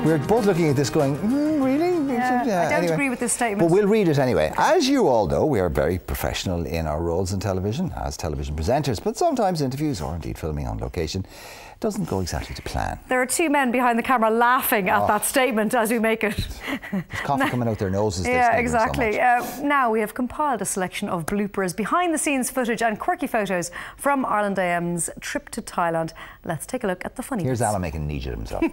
We're both looking at this going, really? Yeah, I don't agree with this statement. But we'll read it anyway. As you all know, we are very professional in our roles in television, as television presenters, but sometimes interviews, or indeed filming on location, doesn't go exactly to plan. There are two men behind the camera laughing at that statement as we make it. There's coffee coming out their noses. Yeah, exactly. So now we have compiled a selection of bloopers, behind-the-scenes footage and quirky photos from Ireland AM's trip to Thailand. Let's take a look at the funny Here's bits. Alan making an idiot of himself.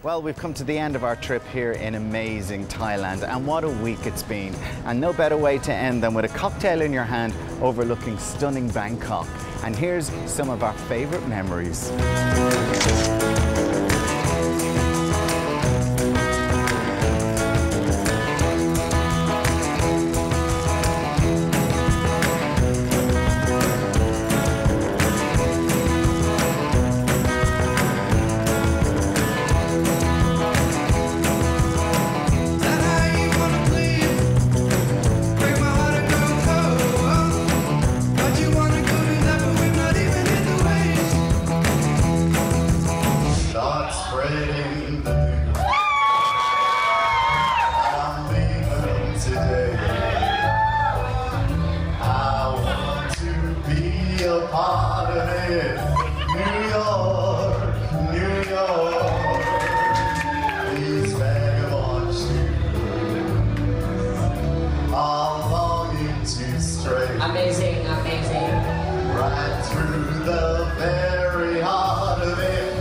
Well, we've come to the end of our trip here in amazing Thailand, and what a week it's been. And no better way to end than with a cocktail in your hand overlooking stunning Bangkok. And here's some of our favourite memories. Amazing, amazing. Right through the very heart of it,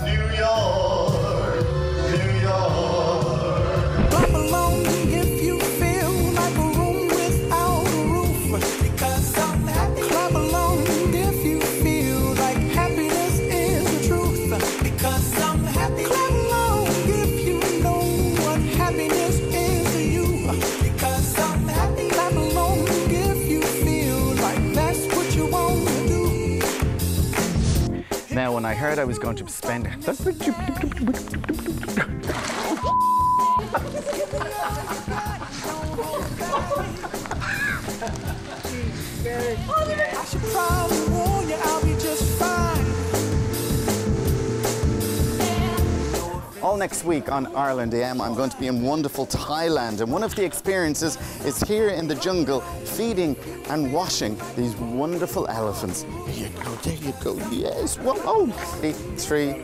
New York, New York. Clap along if you feel like a room without a roof, because I'm happy. Clap along if you feel like happiness is the truth, because I'm happy. Clap along if you know what happiness is to you, because I'm happy. Clap along if you feel like that's what you want to do. Now, when I heard I was going to spend... I should probably warn you, I'll be just fine. All next week on Ireland AM, I'm going to be in wonderful Thailand, and one of the experiences is here in the jungle, feeding and washing these wonderful elephants. There you go, yes. Whoa. 3,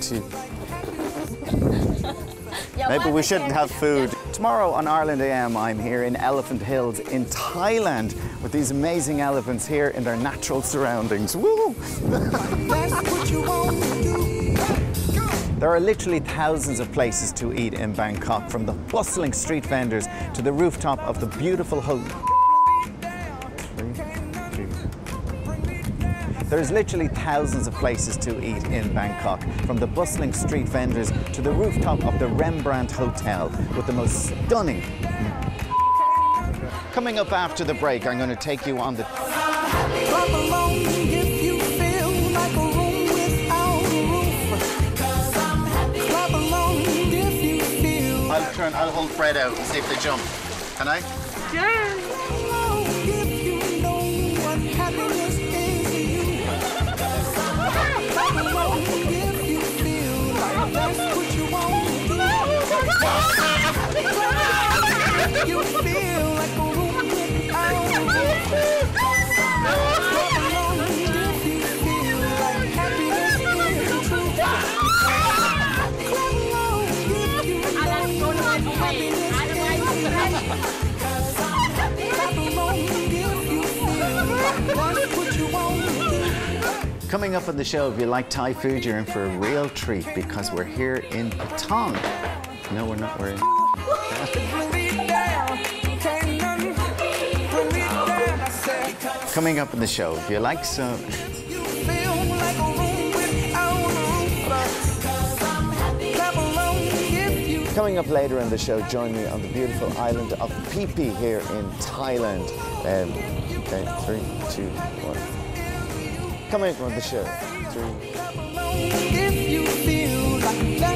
2. Maybe we shouldn't have food. Tomorrow on Ireland AM, I'm here in Elephant Hills in Thailand with these amazing elephants here in their natural surroundings. Woo! That's what you want to do. There are literally thousands of places to eat in Bangkok, from the bustling street vendors to the rooftop of the beautiful hotel. There's literally thousands of places to eat in Bangkok, from the bustling street vendors to the rooftop of the Rembrandt Hotel with the most stunning. Coming up after the break, I'm going to take you on the... Clap along if you feel like a room without a roof. Clap along if you feel. I'll hold Fred out and see if they jump. Can I? Yeah. Clap along if you know what happiness is to you. Clap along if you feel like that's what you want to do. If you feel like a room without a roof. Clap along if you feel like happiness is the truth. Clap along if you know what happiness is to you. Clap along if you feel like that's what you want to do. Coming up on the show, if you like Thai food, you're in for a real treat because we're here in Patong. No, we're not. We're in... Coming up on the show, if you like some... Coming up later in the show, join me on the beautiful island of Phi Phi here in Thailand. Okay, 3, 2, 1. Coming up on the show, 3. If you feel like